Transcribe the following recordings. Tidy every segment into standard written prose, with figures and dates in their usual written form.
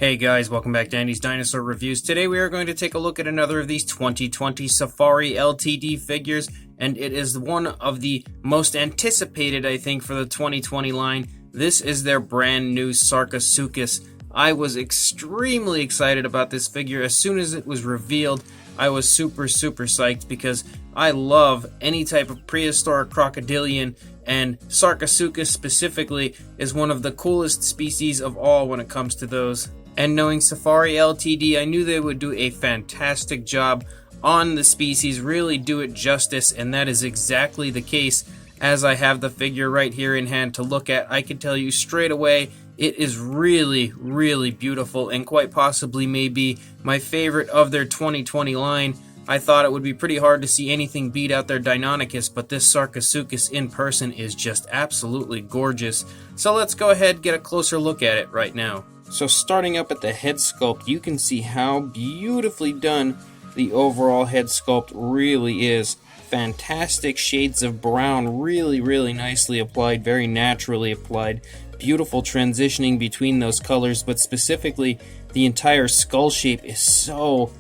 Hey guys, welcome back to Andy's Dinosaur Reviews. Today we are going to take a look at another of these 2020 Safari LTD figures, and it is one of the most anticipated, I think, for the 2020 line. This is their brand new Sarcosuchus. I was extremely excited about this figure. As soon as it was revealed, I was super psyched because I love any type of prehistoric crocodilian, and Sarcosuchus specifically is one of the coolest species of all when it comes to those. And knowing Safari LTD, I knew they would do a fantastic job on the species, really do it justice, and that is exactly the case. As I have the figure right here in hand to look at, I can tell you straight away, it is really beautiful, and quite possibly maybe my favorite of their 2020 line. I thought it would be pretty hard to see anything beat out their Deinonychus, but this Sarcosuchus in person is just absolutely gorgeous. So let's go ahead and get a closer look at it right now. So starting up at the head sculpt, you can see how beautifully done the overall head sculpt really is. Fantastic shades of brown, really nicely applied, very naturally applied. Beautiful transitioning between those colors, but specifically the entire skull shape is so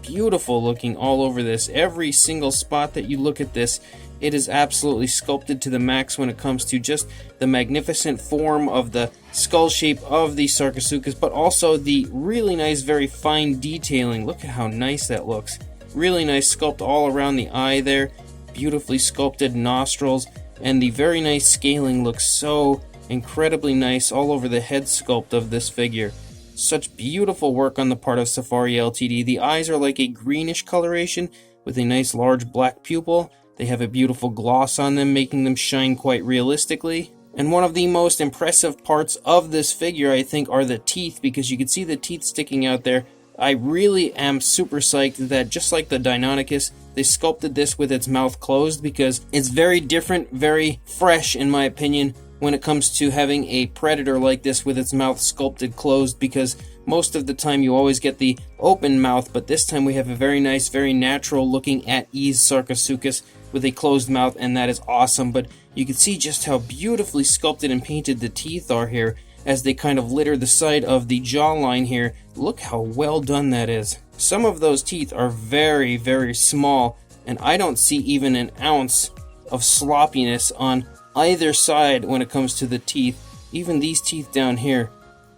beautiful looking all over this. Every single spot that you look at this, it is absolutely sculpted to the max when it comes to just the magnificent form of the skull shape of the Sarcosuchus, but also the really nice, very fine detailing. Look at how nice that looks. Really nice sculpt all around the eye there. Beautifully sculpted nostrils, and the very nice scaling looks so incredibly nice all over the head sculpt of this figure. Such beautiful work on the part of Safari LTD. The eyes are like a greenish coloration with a nice large black pupil. They have a beautiful gloss on them, making them shine quite realistically. And one of the most impressive parts of this figure, I think, are the teeth, because you can see the teeth sticking out there. I really am super psyched that, just like the Deinonychus, they sculpted this with its mouth closed, because it's very different, very fresh in my opinion, when it comes to having a predator like this with its mouth sculpted closed, because most of the time you always get the open mouth, but this time we have a very nice, very natural looking at ease Sarcosuchus with a closed mouth, and that is awesome. But you can see just how beautifully sculpted and painted the teeth are here as they kind of litter the side of the jawline here. Look how well done that is. Some of those teeth are very small, and I don't see even an ounce of sloppiness on either side when it comes to the teeth. Even these teeth down here,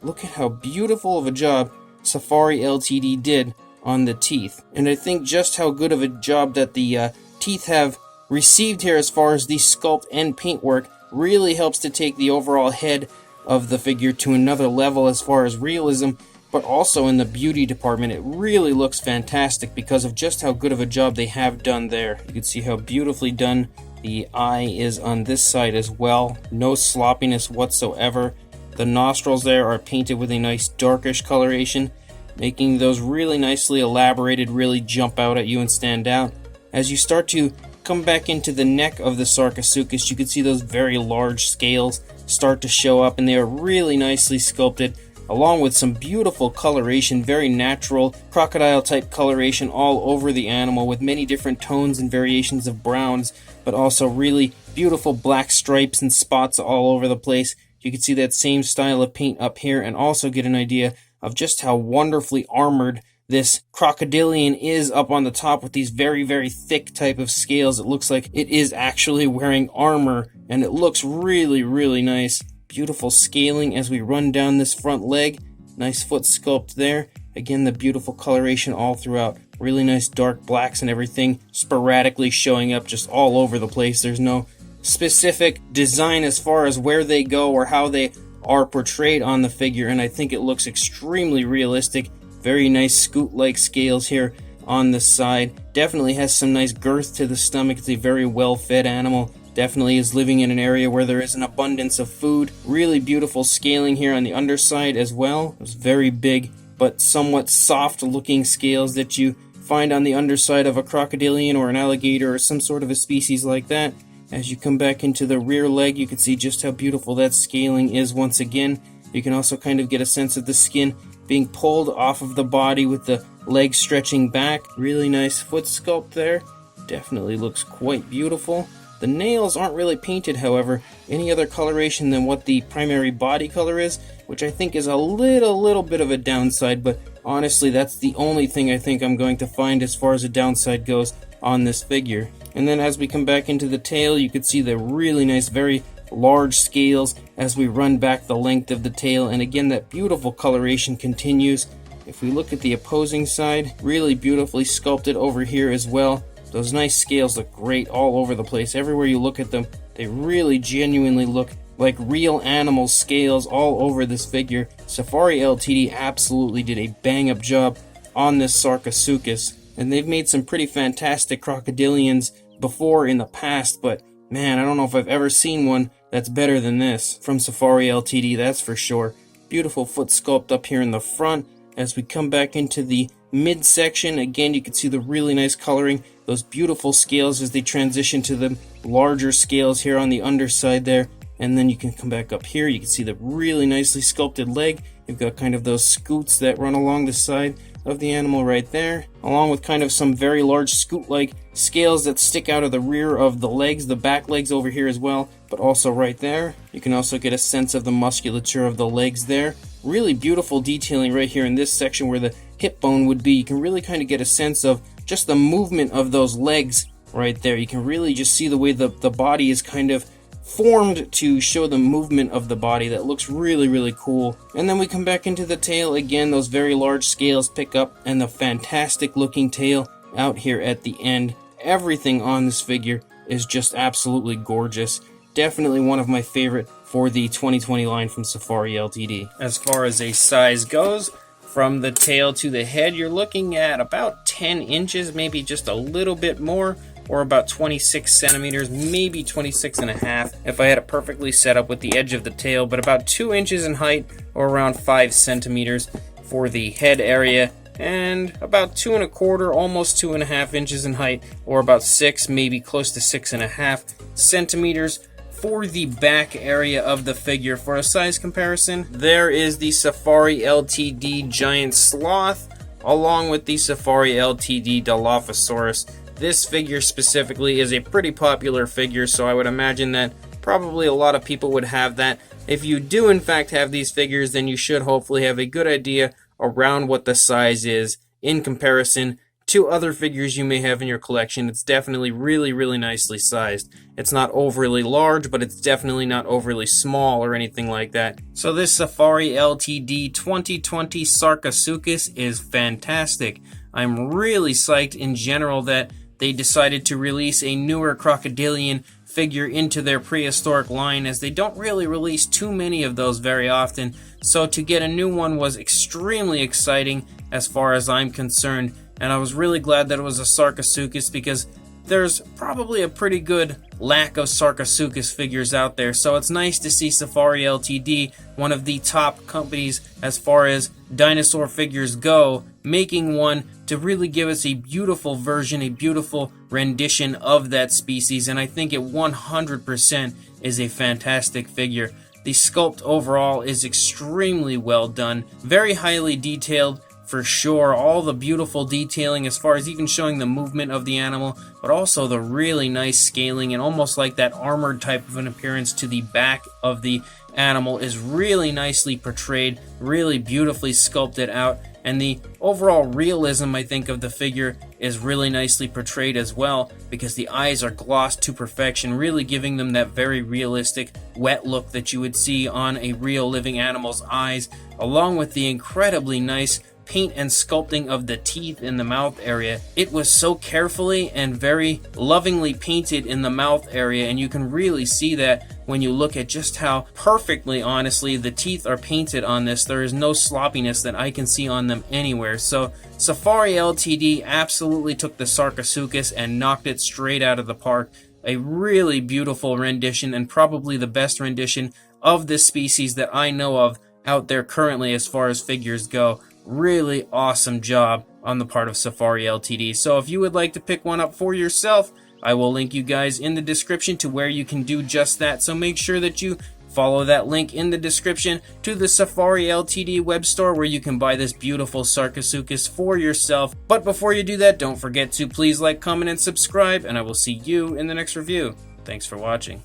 look at how beautiful of a job Safari LTD did on the teeth. And I think just how good of a job that the teeth have received here as far as the sculpt and paintwork really helps to take the overall head of the figure to another level as far as realism, but also in the beauty department. It really looks fantastic because of just how good of a job they have done there. You can see how beautifully done the eye is on this side as well. No sloppiness whatsoever. The nostrils there are painted with a nice darkish coloration, making those really nicely elaborated really jump out at you and stand out. As you start to come back into the neck of the Sarcosuchus, you can see those very large scales start to show up, and they are really nicely sculpted, along with some beautiful coloration, very natural crocodile type coloration all over the animal, with many different tones and variations of browns, but also really beautiful black stripes and spots all over the place. You can see that same style of paint up here, and also get an idea of just how wonderfully armored this crocodilian is up on the top with these very thick type of scales. It looks like it is actually wearing armor, and it looks really nice. Beautiful scaling as we run down this front leg. Nice foot sculpt there. Again, the beautiful coloration all throughout. Really nice dark blacks and everything sporadically showing up just all over the place. There's no specific design as far as where they go or how they are portrayed on the figure, and I think it looks extremely realistic. Very nice scoot-like scales here on the side. Definitely has some nice girth to the stomach. It's a very well-fed animal. Definitely is living in an area where there is an abundance of food. Really beautiful scaling here on the underside as well. It's very big but somewhat soft-looking scales that you find on the underside of a crocodilian or an alligator or some sort of a species like that. As you come back into the rear leg, you can see just how beautiful that scaling is once again. You can also kind of get a sense of the skin being pulled off of the body with the legs stretching back. Really nice foot sculpt there. Definitely looks quite beautiful. The nails aren't really painted, however, any other coloration than what the primary body color is, which I think is a little bit of a downside, but honestly that's the only thing I think I'm going to find as far as a downside goes on this figure. And then as we come back into the tail, you can see the really nice, very large scales as we run back the length of the tail, and again that beautiful coloration continues. If we look at the opposing side, really beautifully sculpted over here as well. Those nice scales look great all over the place. Everywhere you look at them, they really genuinely look like real animal scales all over this figure. Safari LTD absolutely did a bang-up job on this Sarcosuchus, and they've made some pretty fantastic crocodilians before in the past, but man, I don't know if I've ever seen one that's better than this from Safari LTD, that's for sure. Beautiful foot sculpt up here in the front. As we come back into the midsection, again you can see the really nice coloring, those beautiful scales as they transition to the larger scales here on the underside there. And then you can come back up here, you can see the really nicely sculpted leg. You've got kind of those scoots that run along the side of the animal right there, along with kind of some very large scoot-like scales that stick out of the rear of the legs, the back legs over here as well, but also right there. You can also get a sense of the musculature of the legs there. Really beautiful detailing right here in this section where the hip bone would be. You can really kind of get a sense of just the movement of those legs right there. You can really just see the way the body is kind of formed to show the movement of the body. That looks really cool. And then we come back into the tail again, those very large scales pick up, and the fantastic looking tail out here at the end. Everything on this figure is just absolutely gorgeous. Definitely one of my favorite for the 2020 line from Safari LTD. As far as a size goes, from the tail to the head, you're looking at about 10 inches, maybe just a little bit more, or about 26 centimeters, maybe 26 and a half if I had it perfectly set up with the edge of the tail, but about 2 inches in height or around 5 centimeters for the head area, and about 2 1/4, almost 2.5 inches in height, or about 6, maybe close to 6.5 centimeters for the back area of the figure. For a size comparison, there is the Safari LTD Giant Sloth, along with the Safari LTD Dilophosaurus. This figure specifically is a pretty popular figure, so I would imagine that probably a lot of people would have that. If you do in fact have these figures, then you should hopefully have a good idea around what the size is in comparison to other figures you may have in your collection. It's definitely really nicely sized. It's not overly large, but it's definitely not overly small or anything like that. So this Safari LTD 2020 Sarcosuchus is fantastic. I'm really psyched in general that they decided to release a newer crocodilian figure into their prehistoric line, as they don't really release too many of those very often. So to get a new one was extremely exciting as far as I'm concerned, and I was really glad that it was a Sarcosuchus, because there's probably a pretty good lack of Sarcosuchus figures out there. So it's nice to see Safari LTD, one of the top companies as far as dinosaur figures go, making one to really give us a beautiful version, a beautiful rendition of that species, and I think it 100% is a fantastic figure. The sculpt overall is extremely well done, very highly detailed for sure. All the beautiful detailing as far as even showing the movement of the animal, but also the really nice scaling and almost like that armored type of an appearance to the back of the animal is really nicely portrayed, really beautifully sculpted out, and the overall realism, I think, of the figure is really nicely portrayed as well, because the eyes are glossed to perfection, really giving them that very realistic wet look that you would see on a real living animal's eyes, along with the incredibly nice paint and sculpting of the teeth in the mouth area. It was so carefully and very lovingly painted in the mouth area, and you can really see that when you look at just how perfectly, honestly, the teeth are painted on this. There is no sloppiness that I can see on them anywhere. So Safari LTD absolutely took the Sarcosuchus and knocked it straight out of the park. A really beautiful rendition, and probably the best rendition of this species that I know of out there currently as far as figures go. Really awesome job on the part of Safari LTD. So if you would like to pick one up for yourself, I will link you guys in the description to where you can do just that. So make sure that you follow that link in the description to the Safari LTD web store, where you can buy this beautiful Sarcosuchus for yourself. But before you do that, don't forget to please like, comment, and subscribe, and I will see you in the next review. Thanks for watching.